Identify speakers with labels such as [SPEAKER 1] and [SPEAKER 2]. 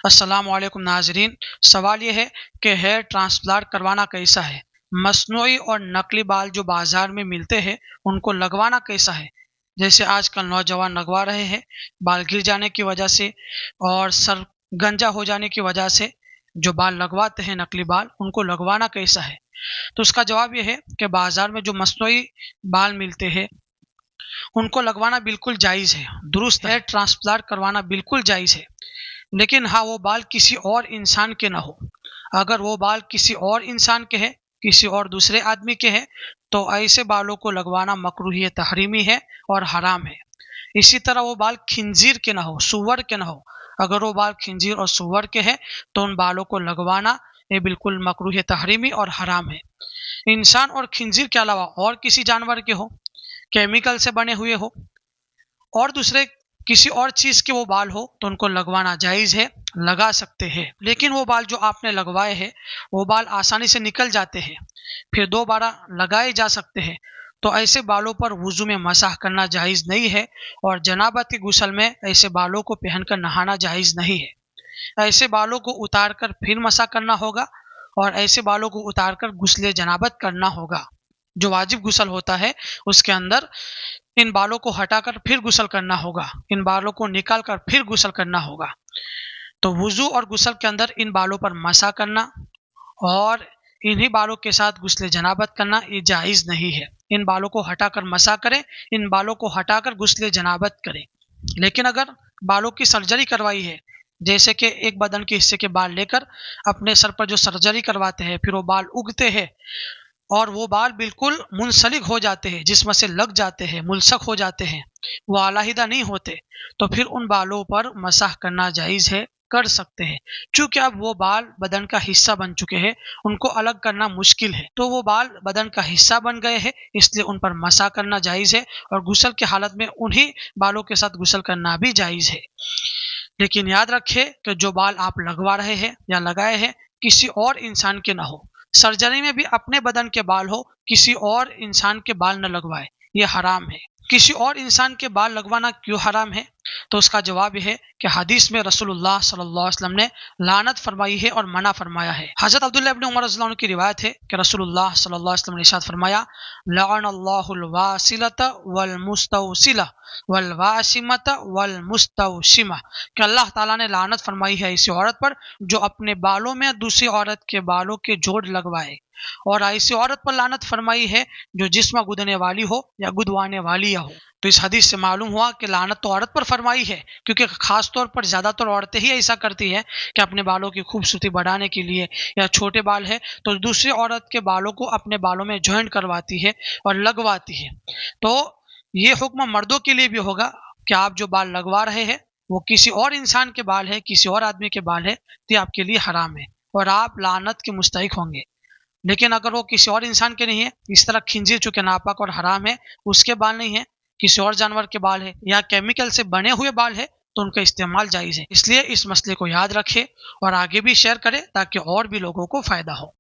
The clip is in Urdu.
[SPEAKER 1] السلام علیکم ناظرین، سوال یہ ہے کہ ہیئر ٹرانسپلانٹ کروانا کیسا ہے؟ مصنوعی اور نقلی بال جو بازار میں ملتے ہیں ان کو لگوانا کیسا ہے؟ جیسے آج کل نوجوان لگوا رہے ہیں، بال گر جانے کی وجہ سے اور سر گنجا ہو جانے کی وجہ سے جو بال لگواتے ہیں نقلی بال، ان کو لگوانا کیسا ہے؟ تو اس کا جواب یہ ہے کہ بازار میں جو مصنوعی بال ملتے ہیں ان کو لگوانا بالکل جائز ہے، درست ہے، ٹرانسپلانٹ کروانا بالکل جائز ہے، لیکن ہاں وہ بال کسی اور انسان کے نہ ہو۔ اگر وہ بال کسی اور انسان کے ہیں، کسی اور دوسرے آدمی کے ہیں، تو ایسے بالوں کو لگوانا مکروہ تحریمی ہے اور حرام ہے۔ اسی طرح وہ بال خنزیر کے نہ ہو، سور کے نہ ہو۔ اگر وہ بال خنزیر اور سور کے ہیں تو ان بالوں کو لگوانا یہ بالکل مکروہ تحریمی اور حرام ہے۔ انسان اور خنزیر کے علاوہ اور کسی جانور کے ہو، کیمیکل سے بنے ہوئے ہو اور دوسرے کسی اور چیز کے وہ بال ہو تو ان کو لگوانا جائز ہے، لگا سکتے ہیں۔ لیکن وہ بال جو آپ نے لگوائے ہیں وہ بال آسانی سے نکل جاتے ہیں، پھر دوبارہ لگائے جا سکتے ہیں، تو ایسے بالوں پر وضو میں مسح کرنا جائز نہیں ہے، اور جنابت کے غسل میں ایسے بالوں کو پہن کر نہانا جائز نہیں ہے۔ ایسے بالوں کو اتار کر پھر مسح کرنا ہوگا، اور ایسے بالوں کو اتار کر غسل جنابت کرنا ہوگا۔ جو واجب غسل ہوتا ہے اس کے اندر ان بالوں کو ہٹا کر پھر غسل کرنا ہوگا، ان بالوں کو نکال کر پھر غسل کرنا ہوگا۔ تو وضو اور غسل کے اندر ان بالوں پر مسح کرنا اور انہی بالوں کے ساتھ غسل جنابت کرنا یہ جائز نہیں ہے۔ ان بالوں کو ہٹا کر مسح کریں، ان بالوں کو ہٹا کر غسل جنابت کریں۔ لیکن اگر بالوں کی سرجری کروائی ہے، جیسے کہ ایک بدن کے حصے کے بال لے کر اپنے سر پر جو سرجری کرواتے ہیں، پھر وہ بال اگتے ہیں اور وہ بال بالکل منسلک ہو جاتے ہیں، جسم سے لگ جاتے ہیں، ملصق ہو جاتے ہیں، وہ علیحدہ نہیں ہوتے، تو پھر ان بالوں پر مسح کرنا جائز ہے، کر سکتے ہیں۔ چونکہ اب وہ بال بدن کا حصہ بن چکے ہیں، ان کو الگ کرنا مشکل ہے، تو وہ بال بدن کا حصہ بن گئے ہیں، اس لیے ان پر مسح کرنا جائز ہے، اور غسل کی حالت میں انہی بالوں کے ساتھ غسل کرنا بھی جائز ہے۔ لیکن یاد رکھیں کہ جو بال آپ لگوا رہے ہیں یا لگائے ہیں کسی اور انسان کے نہ ہو۔ سرجری میں بھی اپنے بدن کے بال ہو، کسی اور انسان کے بال نہ لگوائے، یہ حرام ہے۔ کسی اور انسان کے بال لگوانا کیوں حرام ہے؟ تو اس کا جواب یہ ہے کہ حدیث میں رسول اللہ صلی اللہ علیہ وسلم نے لعنت فرمائی ہے اور منع فرمایا ہے۔ حضرت عبداللہ ابن عمر رضی اللہ عنہ کی روایت ہے کہ رسول اللہ صلی اللہ علیہ وسلم نے ارشاد فرمایا، لعن اللہ الواصلۃ والمستوصلۃ والواشمۃ والمستوشمۃ، کہ اللہ تعالیٰ نے لعنت فرمائی ہے ایسی عورت پر جو اپنے بالوں میں دوسری عورت کے بالوں کے جوڑ لگوائے، اور ایسی عورت پر لعنت فرمائی ہے جو جسم گدنے والی ہو یا گدوانے والی ہو۔ تو اس حدیث سے معلوم ہوا کہ لعنت تو عورت پر فرمائی ہے، کیونکہ خاص طور پر زیادہ تر عورتیں ہی ایسا کرتی ہیں کہ اپنے بالوں کی خوبصورتی بڑھانے کے لیے، یا چھوٹے بال ہے تو دوسری عورت کے بالوں کو اپنے بالوں میں جوائنٹ کرواتی ہے اور لگواتی ہے۔ تو یہ حکم مردوں کے لیے بھی ہوگا کہ آپ جو بال لگوا رہے ہیں وہ کسی اور انسان کے بال ہے، کسی اور آدمی کے بال ہے، تو یہ آپ کے لیے حرام ہے اور آپ لعنت کے مستحق ہوں گے۔ لیکن اگر وہ کسی اور انسان کے نہیں ہے، اس طرح خنزیر چونکہ ناپاک اور حرام ہے، اس کے بال نہیں ہے، کسی اور جانور کے بال ہے یا کیمیکل سے بنے ہوئے بال ہے، تو ان کا استعمال جائز ہے۔ اس لیے اس مسئلے کو یاد رکھے اور آگے بھی شیئر کرے تاکہ اور بھی لوگوں کو فائدہ ہو۔